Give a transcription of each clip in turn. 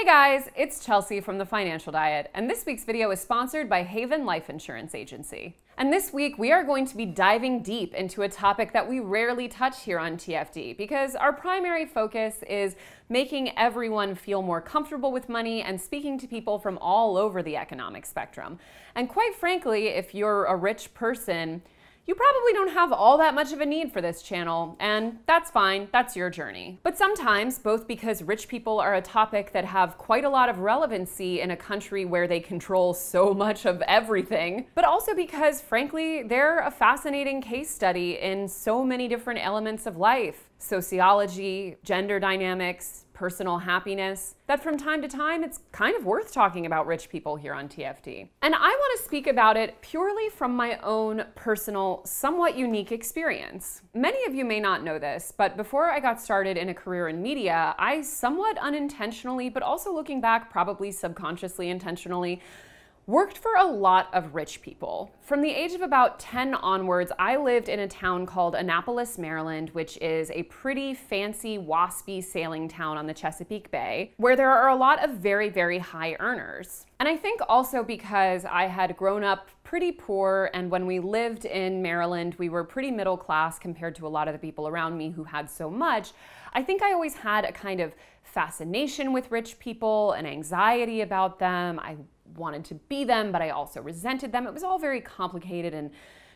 Hey guys, it's Chelsea from The Financial Diet, and this week's video is sponsored by Haven Life Insurance Agency. And this week, we are going to be diving deep into a topic that we rarely touch here on TFD, because our primary focus is making everyone feel more comfortable with money and speaking to people from all over the economic spectrum. And quite frankly, if you're a rich person, you probably don't have all that much of a need for this channel, and that's fine, that's your journey. But sometimes, both because rich people are a topic that have quite a lot of relevancy in a country where they control so much of everything, but also because, frankly, they're a fascinating case study in so many different elements of life. Sociology, gender dynamics, personal happiness, that from time to time it's kind of worth talking about rich people here on TFD. And I want to speak about it purely from my own personal, somewhat unique experience. Many of you may not know this, but before I got started in a career in media, I somewhat unintentionally, but also looking back, probably subconsciously intentionally, worked for a lot of rich people. From the age of about 10 onwards, I lived in a town called Annapolis, Maryland, which is a pretty fancy, waspy sailing town on the Chesapeake Bay, where there are a lot of very, very high earners. And I think also because I had grown up pretty poor, and when we lived in Maryland, we were pretty middle class compared to a lot of the people around me who had so much, I think I always had a kind of fascination with rich people, an anxiety about them. I wanted to be them, but I also resented them. It was all very complicated and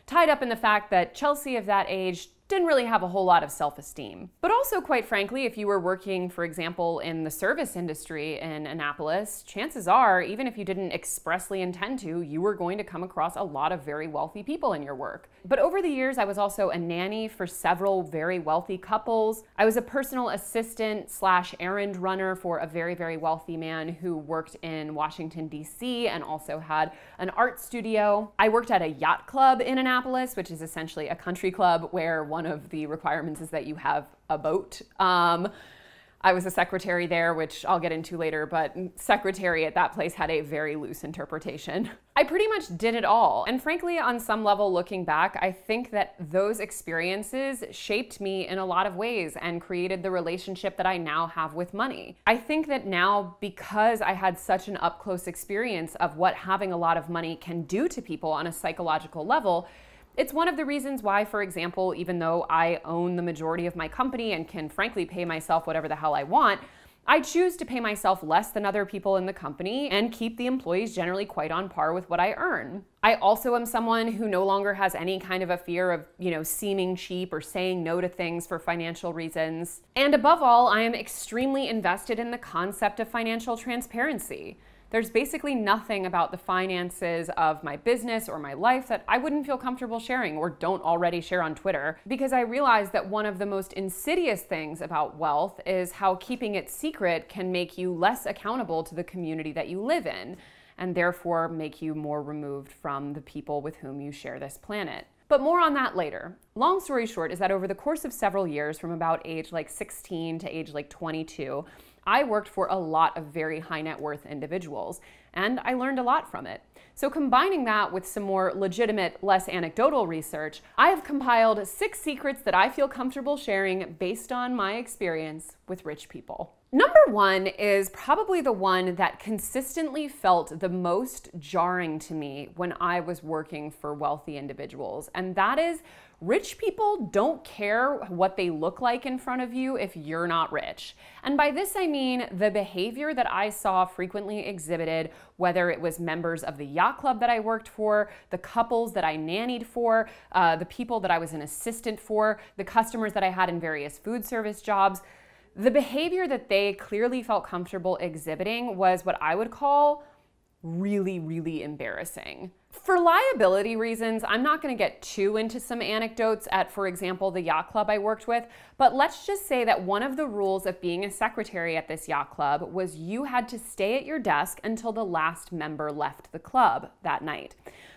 tied up in the fact that Chelsea of that age didn't really have a whole lot of self-esteem. But also, quite frankly, if you were working, for example, in the service industry in Annapolis, chances are, even if you didn't expressly intend to, you were going to come across a lot of very wealthy people in your work. But over the years, I was also a nanny for several very wealthy couples. I was a personal assistant slash errand runner for a very, very wealthy man who worked in Washington, D.C. and also had an art studio. I worked at a yacht club in Annapolis, which is essentially a country club where one of the requirements is that you have a boat. I was a secretary there, which I'll get into later, but secretary at that place had a very loose interpretation. I pretty much did it all. And frankly, on some level, looking back, I think that those experiences shaped me in a lot of ways and created the relationship that I now have with money. I think that now, because I had such an up-close experience of what having a lot of money can do to people on a psychological level, it's one of the reasons why, for example, even though I own the majority of my company and can frankly pay myself whatever the hell I want, I choose to pay myself less than other people in the company and keep the employees generally quite on par with what I earn. I also am someone who no longer has any kind of a fear of, seeming cheap or saying no to things for financial reasons. And above all, I am extremely invested in the concept of financial transparency. There's basically nothing about the finances of my business or my life that I wouldn't feel comfortable sharing or don't already share on Twitter, because I realize that one of the most insidious things about wealth is how keeping it secret can make you less accountable to the community that you live in, and therefore make you more removed from the people with whom you share this planet. But more on that later. Long story short is that over the course of several years, from about age 16 to age 22, I worked for a lot of very high net worth individuals, and I learned a lot from it. So combining that with some more legitimate, less anecdotal research, I have compiled 6 secrets that I feel comfortable sharing based on my experience with rich people. Number 1 is probably the one that consistently felt the most jarring to me when I was working for wealthy individuals, and that is rich people don't care what they look like in front of you if you're not rich. And by this I mean the behavior that I saw frequently exhibited, whether it was members of the yacht club that I worked for, the couples that I nannied for, the people that I was an assistant for, the customers that I had in various food service jobs. The behavior that they clearly felt comfortable exhibiting was what I would call really, really embarrassing. For liability reasons, I'm not going to get too into some anecdotes at, for example, the yacht club I worked with, but let's just say that one of the rules of being a secretary at this yacht club was you had to stay at your desk until the last member left the club that night.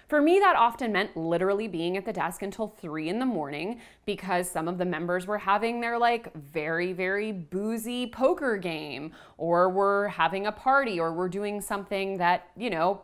For me, that often meant literally being at the desk until 3 in the morning because some of the members were having their very, very boozy poker game, or were having a party, or were doing something that,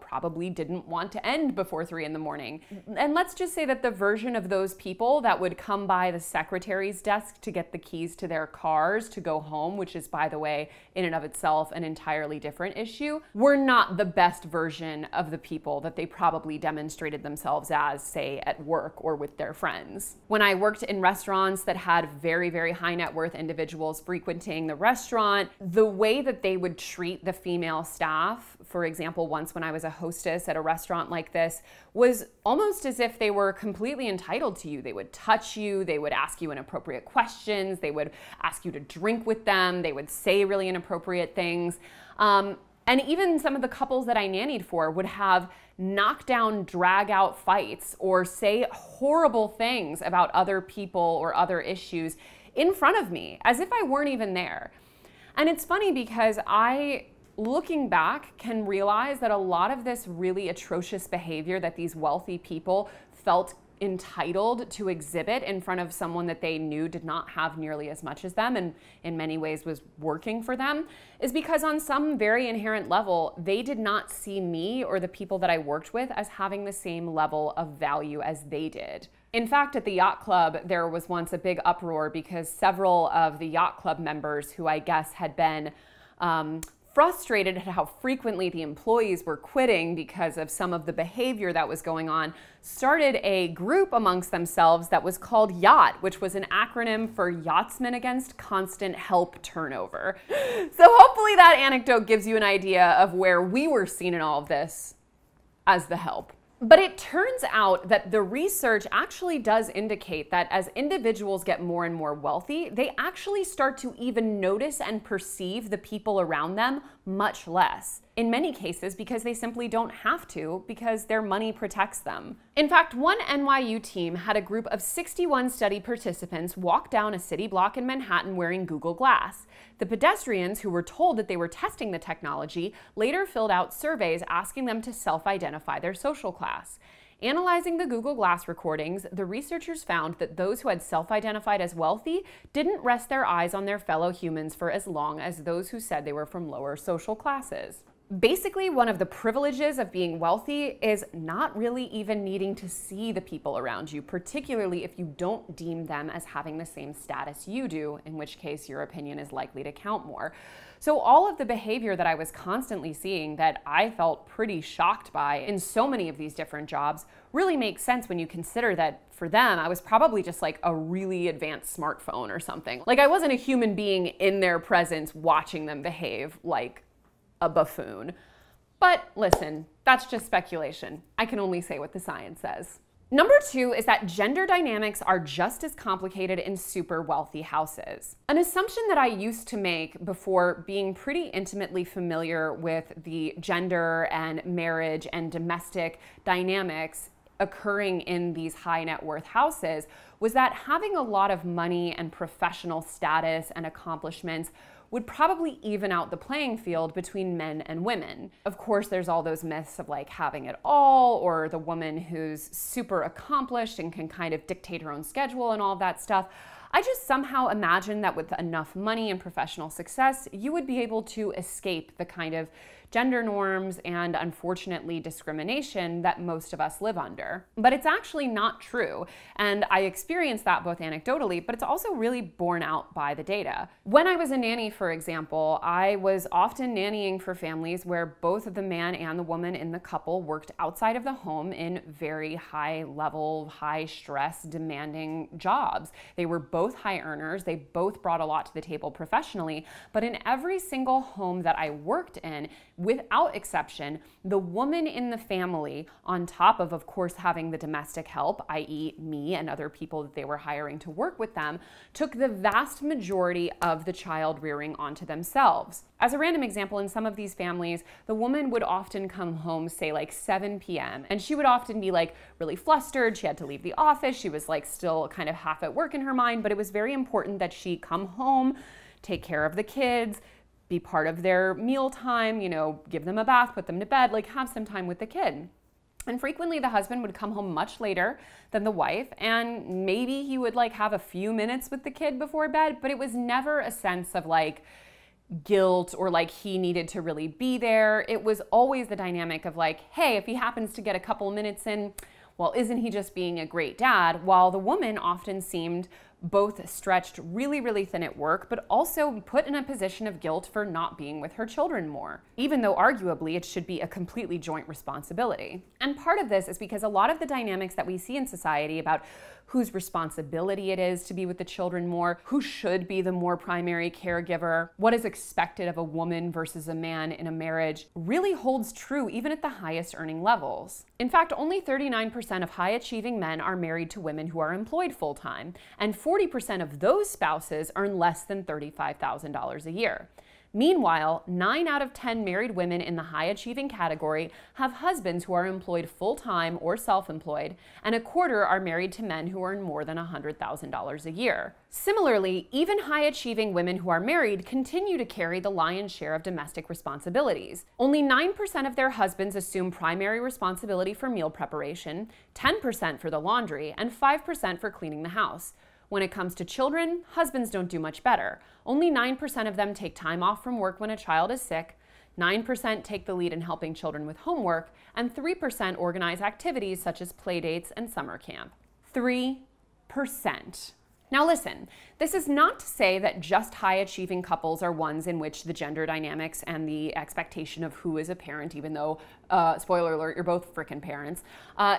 probably didn't want to end before before 3 in the morning. And let's just say that the version of those people that would come by the secretary's desk to get the keys to their cars to go home, which is, by the way, in and of itself an entirely different issue, were not the best version of the people that they probably demonstrated themselves as, say, at work or with their friends. When I worked in restaurants that had very, very high net worth individuals frequenting the restaurant, the way that they would treat the female staff, for example, once when I was a hostess at a restaurant like this, was almost as if they were completely entitled to you. They would touch you, they would ask you inappropriate questions, they would ask you to drink with them, they would say really inappropriate things. And even some of the couples that I nannied for would have knockdown, drag out fights or say horrible things about other people or other issues in front of me, as if I weren't even there. And it's funny because looking back, can realize that a lot of this really atrocious behavior that these wealthy people felt entitled to exhibit in front of someone that they knew did not have nearly as much as them and in many ways was working for them, is because on some very inherent level, they did not see me or the people that I worked with as having the same level of value as they did. In fact, at the yacht club, there was once a big uproar because several of the yacht club members, who I guess had been frustrated at how frequently the employees were quitting because of some of the behavior that was going on, started a group amongst themselves that was called YACHT, which was an acronym for Yachtsmen Against Constant Help Turnover. So hopefully that anecdote gives you an idea of where we were seen in all of this as the help. But it turns out that the research actually does indicate that as individuals get more and more wealthy, they actually start to even notice and perceive the people around them much less. In many cases, because they simply don't have to, because their money protects them. In fact, one NYU team had a group of 61 study participants walk down a city block in Manhattan wearing Google Glass. The pedestrians, who were told that they were testing the technology, later filled out surveys asking them to self-identify their social class. Analyzing the Google Glass recordings, the researchers found that those who had self-identified as wealthy didn't rest their eyes on their fellow humans for as long as those who said they were from lower social classes. Basically, one of the privileges of being wealthy is not really even needing to see the people around you, particularly if you don't deem them as having the same status you do, in which case your opinion is likely to count more. So all of the behavior that I was constantly seeing that I felt pretty shocked by in so many of these different jobs really makes sense when you consider that for them, I was probably just like a really advanced smartphone or something. Like I wasn't a human being in their presence watching them behave like a buffoon. But listen, that's just speculation. I can only say what the science says. Number 2 is that gender dynamics are just as complicated in super wealthy houses. An assumption that I used to make before being pretty intimately familiar with the gender and marriage and domestic dynamics occurring in these high net worth houses was that having a lot of money and professional status and accomplishments would probably even out the playing field between men and women. Of course, there's all those myths of like having it all, or the woman who's super accomplished and can kind of dictate her own schedule and all of that stuff. I just somehow imagine that with enough money and professional success, you would be able to escape the kind of gender norms and unfortunately discrimination that most of us live under. But it's actually not true. And I experienced that both anecdotally, but it's also really borne out by the data. When I was a nanny, for example, I was often nannying for families where both the man and the woman in the couple worked outside of the home in very high level, high stress, demanding jobs. They were both high earners. They both brought a lot to the table professionally, but in every single home that I worked in, without exception, the woman in the family, on top of course, having the domestic help, i.e. me and other people that they were hiring to work with them, took the vast majority of the child rearing onto themselves. As a random example, in some of these families, the woman would often come home, say like 7 p.m., and she would often be like really flustered. She had to leave the office. She was like still kind of half at work in her mind, but it was very important that she come home, take care of the kids, be part of their meal time, you know, give them a bath, put them to bed, like have some time with the kid. And frequently the husband would come home much later than the wife, and maybe he would like have a few minutes with the kid before bed, but it was never a sense of like guilt or like he needed to really be there. It was always the dynamic of like, hey, if he happens to get a couple minutes in, well, isn't he just being a great dad? While the woman often seemed both stretched really, really thin at work, but also put in a position of guilt for not being with her children more, even though arguably it should be a completely joint responsibility. And part of this is because a lot of the dynamics that we see in society about whose responsibility it is to be with the children more, who should be the more primary caregiver, what is expected of a woman versus a man in a marriage, really holds true even at the highest earning levels. In fact, only 39% of high-achieving men are married to women who are employed full-time, and 40% of those spouses earn less than $35,000 a year. Meanwhile, 9 out of 10 married women in the high-achieving category have husbands who are employed full-time or self-employed, and a quarter are married to men who earn more than $100,000 a year. Similarly, even high-achieving women who are married continue to carry the lion's share of domestic responsibilities. Only 9% of their husbands assume primary responsibility for meal preparation, 10% for the laundry, and 5% for cleaning the house. When it comes to children, husbands don't do much better. Only 9% of them take time off from work when a child is sick, 9% take the lead in helping children with homework, and 3% organize activities such as play dates and summer camp. 3%. Now listen, this is not to say that just high-achieving couples are ones in which the gender dynamics and the expectation of who is a parent, even though, spoiler alert, you're both frickin' parents,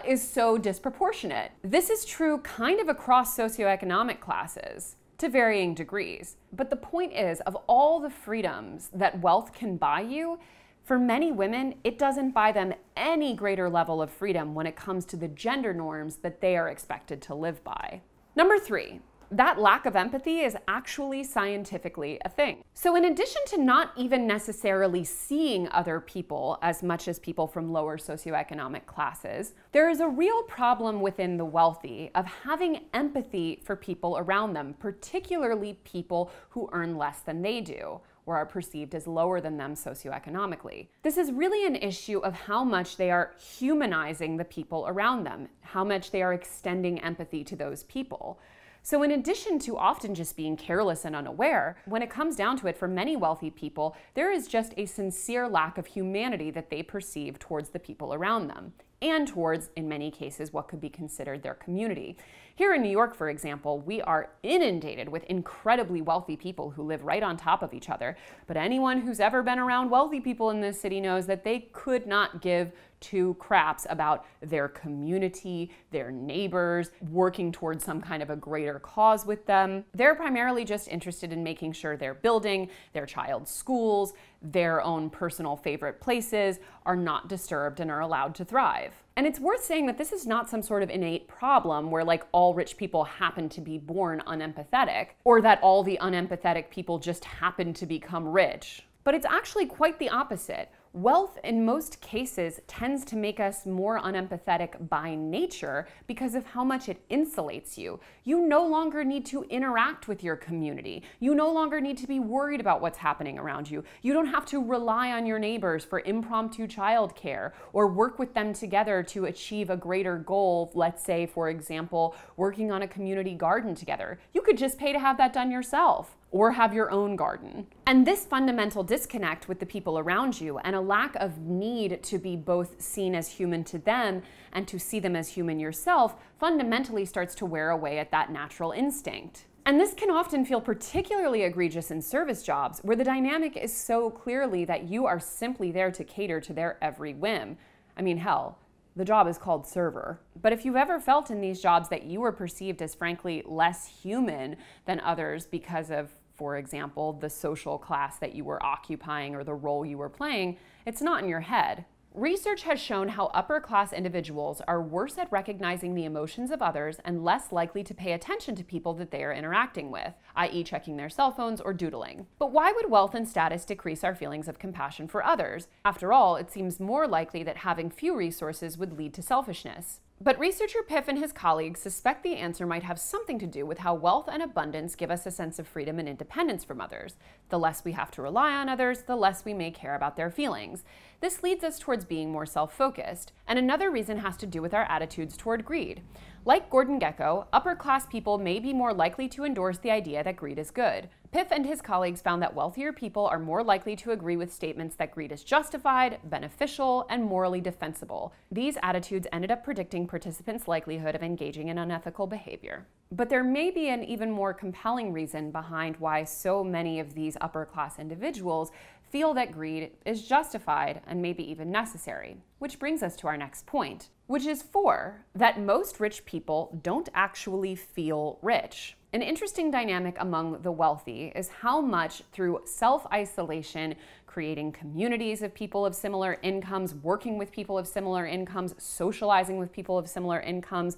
is so disproportionate. This is true kind of across socioeconomic classes, to varying degrees. But the point is, of all the freedoms that wealth can buy you, for many women, it doesn't buy them any greater level of freedom when it comes to the gender norms that they are expected to live by. Number 3. That lack of empathy is actually scientifically a thing. So in addition to not even necessarily seeing other people as much as people from lower socioeconomic classes, there is a real problem within the wealthy of having empathy for people around them, particularly people who earn less than they do, or are perceived as lower than them socioeconomically. This is really an issue of how much they are humanizing the people around them, how much they are extending empathy to those people. So in addition to often just being careless and unaware, when it comes down to it, for many wealthy people, there is just a sincere lack of humanity that they perceive towards the people around them, and towards, in many cases, what could be considered their community. Here in New York, for example, we are inundated with incredibly wealthy people who live right on top of each other. But anyone who's ever been around wealthy people in this city knows that they could not give two craps about their community, their neighbors, working towards some kind of a greater cause with them. They're primarily just interested in making sure their building, their child's schools, their own personal favorite places are not disturbed and are allowed to thrive. And it's worth saying that this is not some sort of innate problem where like all rich people happen to be born unempathetic, or that all the unempathetic people just happen to become rich. But it's actually quite the opposite. Wealth, in most cases, tends to make us more unempathetic by nature because of how much it insulates you. You no longer need to interact with your community. You no longer need to be worried about what's happening around you. You don't have to rely on your neighbors for impromptu childcare or work with them together to achieve a greater goal. Let's say, for example, working on a community garden together. You could just pay to have that done yourself, or have your own garden. And this fundamental disconnect with the people around you and a lack of need to be both seen as human to them and to see them as human yourself fundamentally starts to wear away at that natural instinct. And this can often feel particularly egregious in service jobs, where the dynamic is so clearly that you are simply there to cater to their every whim. I mean, hell, the job is called server. But if you've ever felt in these jobs that you were perceived as frankly less human than others because of, for example, the social class that you were occupying or the role you were playing, it's not in your head. Research has shown how upper-class individuals are worse at recognizing the emotions of others and less likely to pay attention to people that they are interacting with, i.e. checking their cell phones or doodling. But why would wealth and status decrease our feelings of compassion for others? After all, it seems more likely that having few resources would lead to selfishness. But researcher Piff and his colleagues suspect the answer might have something to do with how wealth and abundance give us a sense of freedom and independence from others. The less we have to rely on others, the less we may care about their feelings. This leads us towards being more self-focused. And another reason has to do with our attitudes toward greed. Like Gordon Gekko, upper-class people may be more likely to endorse the idea that greed is good. Piff and his colleagues found that wealthier people are more likely to agree with statements that greed is justified, beneficial, and morally defensible. These attitudes ended up predicting participants' likelihood of engaging in unethical behavior. But there may be an even more compelling reason behind why so many of these upper-class individuals feel that greed is justified and maybe even necessary. Which brings us to our next point, which is 4, that most rich people don't actually feel rich. An interesting dynamic among the wealthy is how much through self-isolation, creating communities of people of similar incomes, working with people of similar incomes, socializing with people of similar incomes,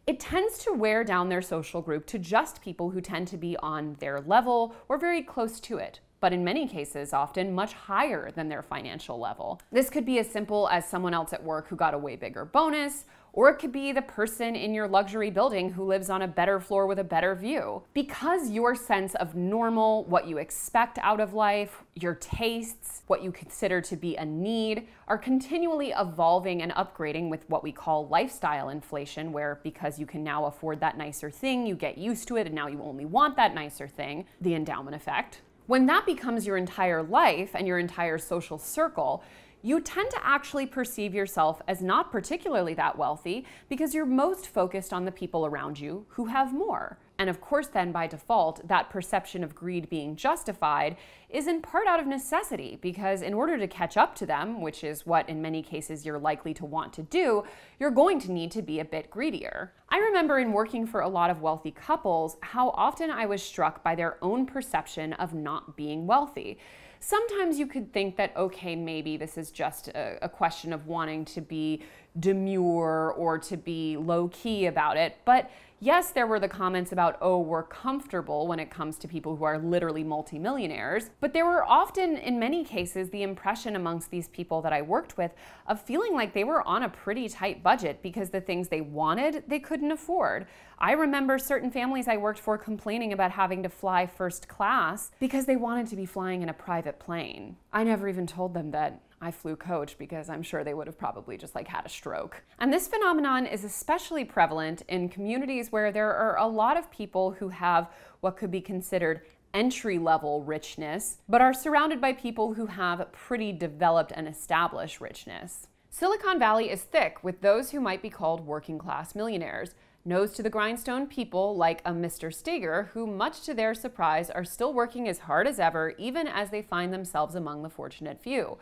it tends to wear down their social group to just people who tend to be on their level or very close to it, but in many cases often much higher than their financial level. This could be as simple as someone else at work who got a way bigger bonus, or it could be the person in your luxury building who lives on a better floor with a better view. Because your sense of normal, what you expect out of life, your tastes, what you consider to be a need, are continually evolving and upgrading with what we call lifestyle inflation, where because you can now afford that nicer thing, you get used to it and now you only want that nicer thing, the endowment effect. When that becomes your entire life and your entire social circle, you tend to actually perceive yourself as not particularly that wealthy because you're most focused on the people around you who have more. And of course then by default, that perception of greed being justified is in part out of necessity because in order to catch up to them, which is what in many cases you're likely to want to do, you're going to need to be a bit greedier. I remember in working for a lot of wealthy couples, how often I was struck by their own perception of not being wealthy. Sometimes you could think that, okay, maybe this is just a question of wanting to be demure or to be low-key about it. But yes, there were the comments about, oh, we're comfortable when it comes to people who are literally multimillionaires. But there were often, in many cases, the impression amongst these people that I worked with of feeling like they were on a pretty tight budget because the things they wanted, they couldn't afford. I remember certain families I worked for complaining about having to fly first class because they wanted to be flying in a private plane. I never even told them that I flew coach because I'm sure they would have probably just had a stroke. And this phenomenon is especially prevalent in communities where there are a lot of people who have what could be considered entry-level richness, but are surrounded by people who have pretty developed and established richness. Silicon Valley is thick with those who might be called working-class millionaires, nose to the grindstone people like a Mr. Steger, who much to their surprise are still working as hard as ever, even as they find themselves among the fortunate few.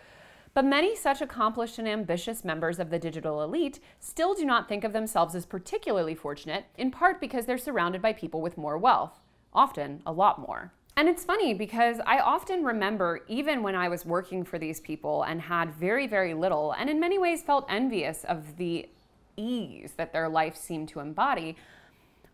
But many such accomplished and ambitious members of the digital elite still do not think of themselves as particularly fortunate, in part because they're surrounded by people with more wealth, often a lot more. And it's funny because I often remember, even when I was working for these people and had very, very little, and in many ways felt envious of the ease that their life seemed to embody,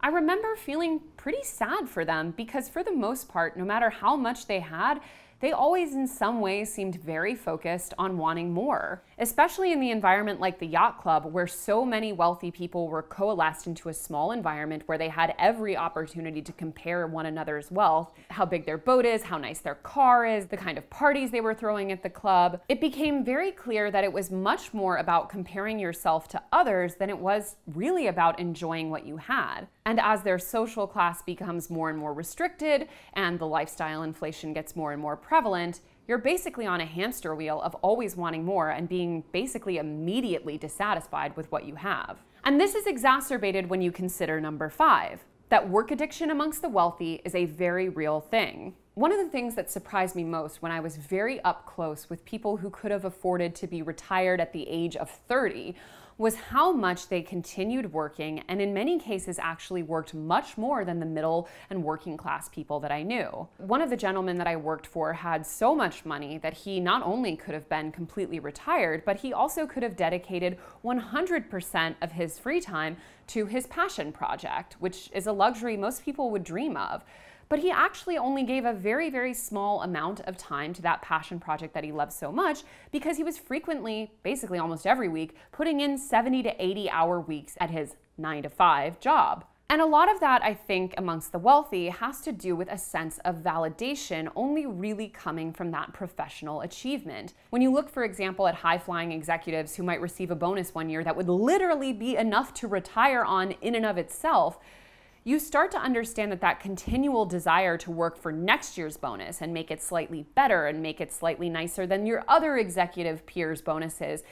I remember feeling pretty sad for them because for the most part, no matter how much they had, they always in some ways seemed very focused on wanting more, especially in the environment like the yacht club, where so many wealthy people were coalesced into a small environment where they had every opportunity to compare one another's wealth, how big their boat is, how nice their car is, the kind of parties they were throwing at the club. It became very clear that it was much more about comparing yourself to others than it was really about enjoying what you had. And as their social class becomes more and more restricted and the lifestyle inflation gets more and more prevalent, you're basically on a hamster wheel of always wanting more and being basically immediately dissatisfied with what you have. And this is exacerbated when you consider number 5, that work addiction amongst the wealthy is a very real thing. One of the things that surprised me most when I was very up close with people who could have afforded to be retired at the age of 30 was how much they continued working and in many cases actually worked much more than the middle and working class people that I knew. One of the gentlemen that I worked for had so much money that he not only could have been completely retired, but he also could have dedicated 100% of his free time to his passion project, which is a luxury most people would dream of. But he actually only gave a very, very small amount of time to that passion project that he loves so much because he was frequently, basically almost every week, putting in 70 to 80-hour weeks at his 9-to-5 job. And a lot of that, I think, amongst the wealthy has to do with a sense of validation only really coming from that professional achievement. When you look, for example, at high-flying executives who might receive a bonus one year that would literally be enough to retire on in and of itself, you start to understand that that continual desire to work for next year's bonus and make it slightly better and make it slightly nicer than your other executive peers' bonuses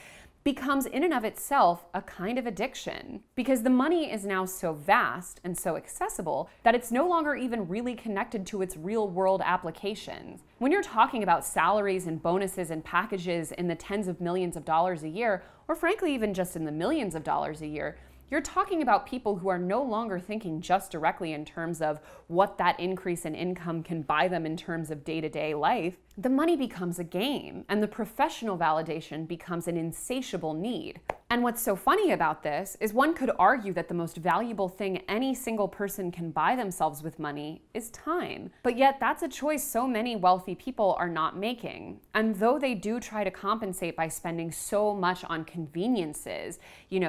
becomes in and of itself a kind of addiction, because the money is now so vast and so accessible that it's no longer even really connected to its real world applications. When you're talking about salaries and bonuses and packages in the tens of millions of dollars a year, or frankly even just in the millions of dollars a year, you're talking about people who are no longer thinking just directly in terms of what that increase in income can buy them in terms of day-to-day life. The money becomes a game, and the professional validation becomes an insatiable need. And what's so funny about this is one could argue that the most valuable thing any single person can buy themselves with money is time. But yet that's a choice so many wealthy people are not making. And though they do try to compensate by spending so much on conveniences,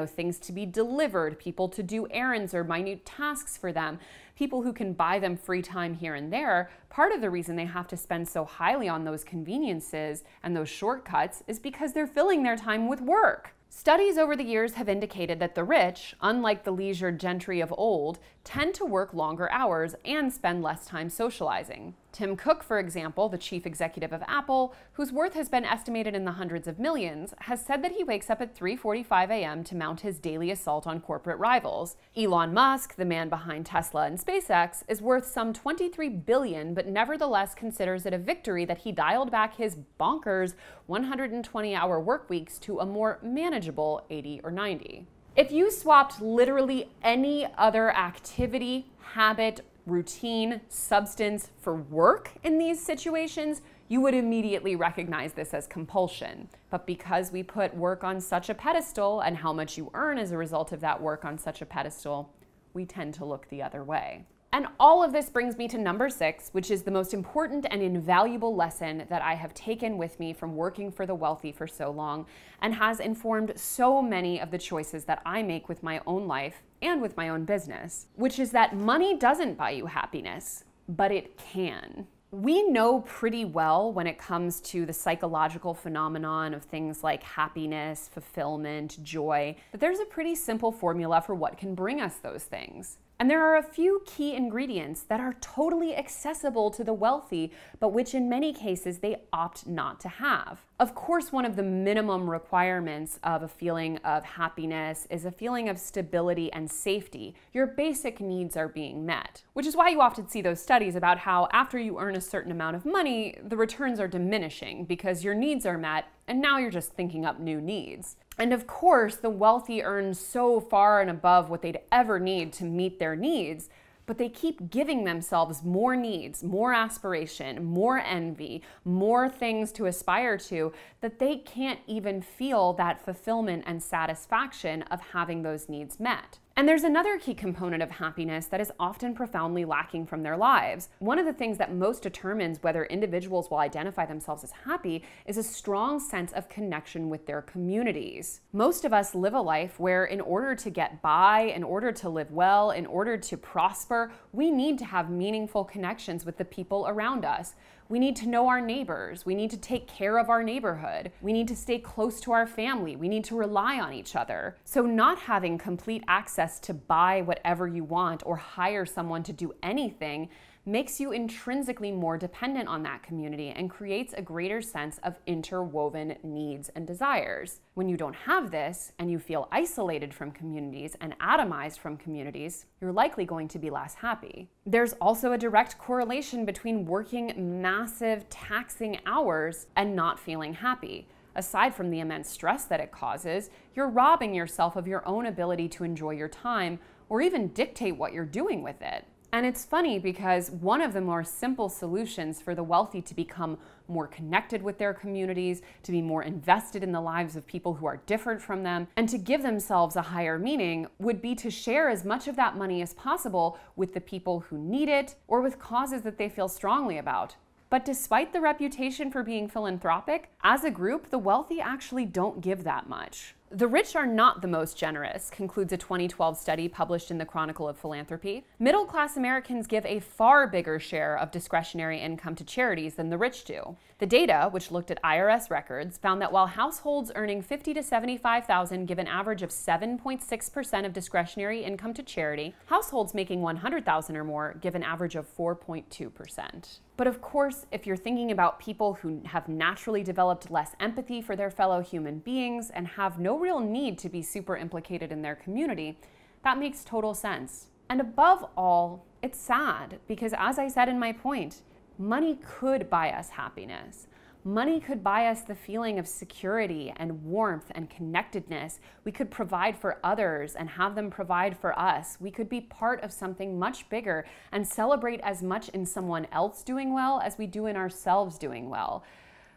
things to be delivered, people to do errands or minute tasks for them, people who can buy them free time here and there, part of the reason they have to spend so highly on those conveniences and those shortcuts is because they're filling their time with work. Studies over the years have indicated that the rich, unlike the leisured gentry of old, tend to work longer hours and spend less time socializing. Tim Cook, for example, the chief executive of Apple, whose worth has been estimated in the hundreds of millions, has said that he wakes up at 3:45 a.m. to mount his daily assault on corporate rivals. Elon Musk, the man behind Tesla and SpaceX, is worth some $23 billion, but nevertheless considers it a victory that he dialed back his bonkers 120-hour work weeks to a more manageable 80 or 90. If you swapped literally any other activity, habit, routine, substance for work in these situations, you would immediately recognize this as compulsion. But because we put work on such a pedestal and how much you earn as a result of that work on such a pedestal, we tend to look the other way. And all of this brings me to number 6, which is the most important and invaluable lesson that I have taken with me from working for the wealthy for so long and has informed so many of the choices that I make with my own life and with my own business, which is that money doesn't buy you happiness, but it can. We know pretty well when it comes to the psychological phenomenon of things like happiness, fulfillment, joy, that there's a pretty simple formula for what can bring us those things. And there are a few key ingredients that are totally accessible to the wealthy, but which in many cases they opt not to have. Of course, one of the minimum requirements of a feeling of happiness is a feeling of stability and safety. Your basic needs are being met, which is why you often see those studies about how after you earn a certain amount of money, the returns are diminishing because your needs are met and now you're just thinking up new needs. And of course, the wealthy earn so far and above what they'd ever need to meet their needs, but they keep giving themselves more needs, more aspiration, more envy, more things to aspire to, that they can't even feel that fulfillment and satisfaction of having those needs met. And there's another key component of happiness that is often profoundly lacking from their lives. One of the things that most determines whether individuals will identify themselves as happy is a strong sense of connection with their communities. Most of us live a life where in order to get by, in order to live well, in order to prosper, we need to have meaningful connections with the people around us. We need to know our neighbors. We need to take care of our neighborhood. We need to stay close to our family. We need to rely on each other. So not having complete access to buy whatever you want or hire someone to do anything makes you intrinsically more dependent on that community and creates a greater sense of interwoven needs and desires. When you don't have this and you feel isolated from communities and atomized from communities, you're likely going to be less happy. There's also a direct correlation between working massive, taxing hours and not feeling happy. Aside from the immense stress that it causes, you're robbing yourself of your own ability to enjoy your time or even dictate what you're doing with it. And it's funny because one of the more simple solutions for the wealthy to become more connected with their communities, to be more invested in the lives of people who are different from them, and to give themselves a higher meaning would be to share as much of that money as possible with the people who need it or with causes that they feel strongly about. But despite the reputation for being philanthropic, as a group, the wealthy actually don't give that much. The rich are not the most generous, concludes a 2012 study published in the Chronicle of Philanthropy. Middle-class Americans give a far bigger share of discretionary income to charities than the rich do. The data, which looked at IRS records, found that while households earning $50,000 to $75,000 give an average of 7.6% of discretionary income to charity, households making $100,000 or more give an average of 4.2%. But of course, if you're thinking about people who have naturally developed less empathy for their fellow human beings and have no real need to be super implicated in their community, that makes total sense. And above all, it's sad because, as I said in my point, money could buy us happiness. Money could buy us the feeling of security and warmth and connectedness. We could provide for others and have them provide for us. We could be part of something much bigger and celebrate as much in someone else doing well as we do in ourselves doing well.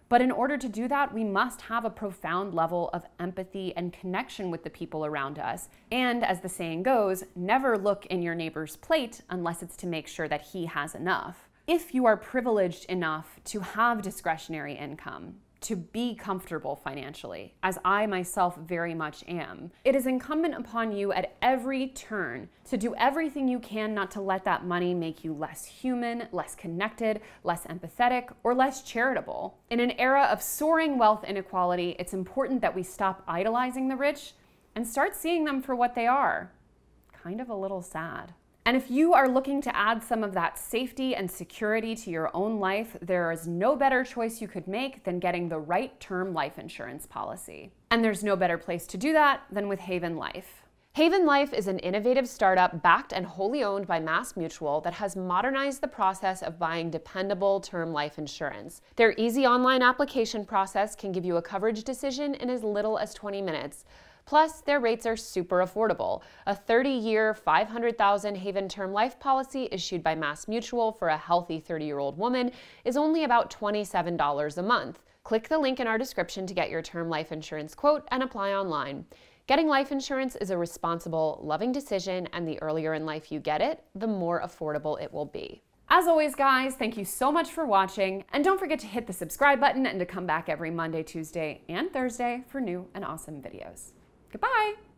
But in order to do that, we must have a profound level of empathy and connection with the people around us. And as the saying goes, never look in your neighbor's plate unless it's to make sure that he has enough. If you are privileged enough to have discretionary income, to be comfortable financially, as I myself very much am, it is incumbent upon you at every turn to do everything you can not to let that money make you less human, less connected, less empathetic, or less charitable. In an era of soaring wealth inequality, it's important that we stop idolizing the rich and start seeing them for what they are. Kind of a little sad. And if you are looking to add some of that safety and security to your own life, there is no better choice you could make than getting the right term life insurance policy. And there's no better place to do that than with Haven Life. Haven Life is an innovative startup backed and wholly owned by MassMutual that has modernized the process of buying dependable term life insurance. Their easy online application process can give you a coverage decision in as little as 20 minutes. Plus, their rates are super affordable. A 30-year, $500,000 Haven term life policy issued by MassMutual for a healthy 30-year-old woman is only about $27 a month. Click the link in our description to get your term life insurance quote and apply online. Getting life insurance is a responsible, loving decision, and the earlier in life you get it, the more affordable it will be. As always, guys, thank you so much for watching, and don't forget to hit the subscribe button and to come back every Monday, Tuesday, and Thursday for new and awesome videos. Goodbye!